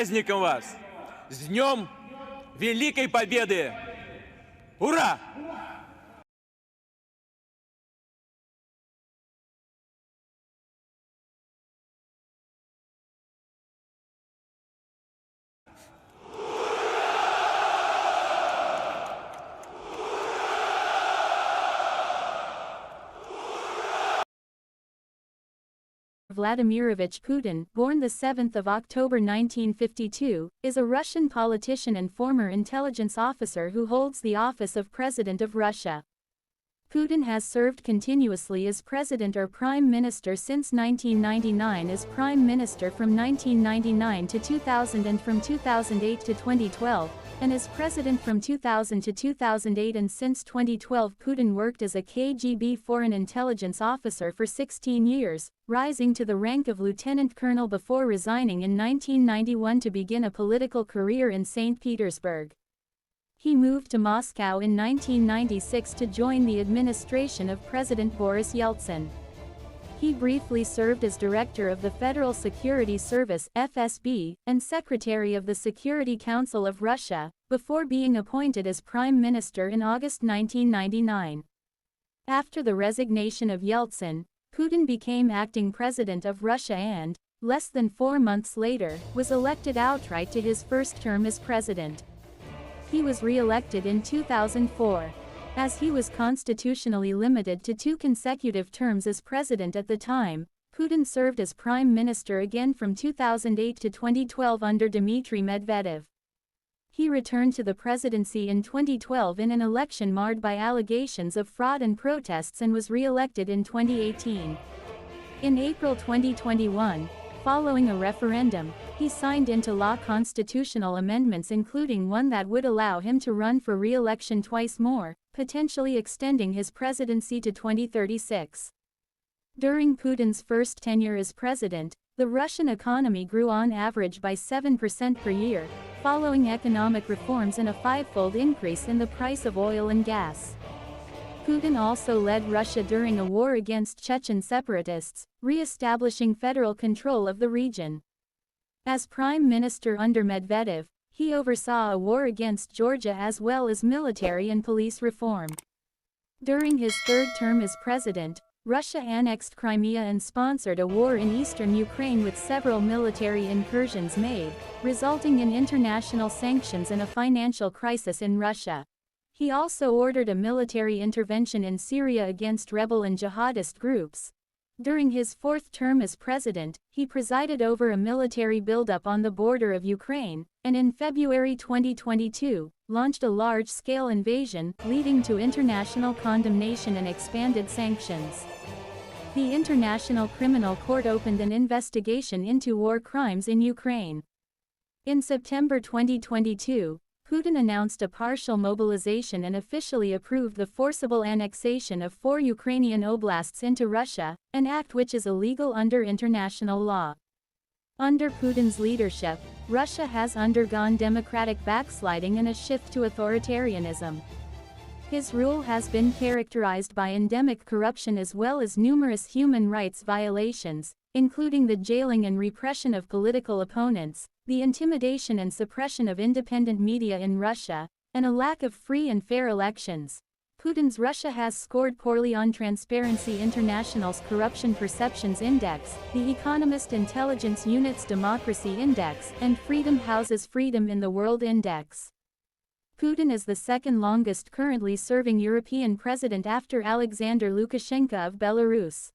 праздником вас! С Днем Великой Победы! Ура! Vladimirovich Putin, born the 7th of October 1952, is a Russian politician and former intelligence officer who holds the office of President of Russia. Putin has served continuously as president or prime minister since 1999, as prime minister from 1999 to 2000 and from 2008 to 2012, and as president from 2000 to 2008, and since 2012 Putin worked as a KGB foreign intelligence officer for 16 years, rising to the rank of lieutenant colonel before resigning in 1991 to begin a political career in St. Petersburg. He moved to Moscow in 1996 to join the administration of President Boris Yeltsin. He briefly served as director of the Federal Security Service (FSB) and secretary of the Security Council of Russia, before being appointed as prime minister in August 1999. After the resignation of Yeltsin, Putin became acting president of Russia and, less than 4 months later, was elected outright to his first term as president. He was re-elected in 2004. As he was constitutionally limited to 2 consecutive terms as president at the time, Putin served as prime minister again from 2008 to 2012 under Dmitry Medvedev. He returned to the presidency in 2012 in an election marred by allegations of fraud and protests, and was re-elected in 2018. In April 2021, following a referendum, he signed into law constitutional amendments, including one that would allow him to run for re-election twice more, potentially extending his presidency to 2036. During Putin's first tenure as president, the Russian economy grew on average by 7% per year, following economic reforms and a 5-fold increase in the price of oil and gas. Putin also led Russia during a war against Chechen separatists, re-establishing federal control of the region. As prime minister under Medvedev, he oversaw a war against Georgia as well as military and police reform. During his third term as president, Russia annexed Crimea and sponsored a war in eastern Ukraine, with several military incursions made, resulting in international sanctions and a financial crisis in Russia. He also ordered a military intervention in Syria against rebel and jihadist groups. During his 4th term as president, he presided over a military buildup on the border of Ukraine, and in February 2022, launched a large-scale invasion, leading to international condemnation and expanded sanctions. The International Criminal Court opened an investigation into war crimes in Ukraine. In September 2022, Putin announced a partial mobilization and officially approved the forcible annexation of 4 Ukrainian oblasts into Russia, an act which is illegal under international law. Under Putin's leadership, Russia has undergone democratic backsliding and a shift to authoritarianism. His rule has been characterized by endemic corruption as well as numerous human rights violations, including the jailing and repression of political opponents, the intimidation and suppression of independent media in Russia, and a lack of free and fair elections. Putin's Russia has scored poorly on Transparency International's Corruption Perceptions Index, The Economist Intelligence Unit's Democracy Index, and Freedom House's Freedom in the World Index. Putin is the second longest currently serving European president after Alexander Lukashenko of Belarus.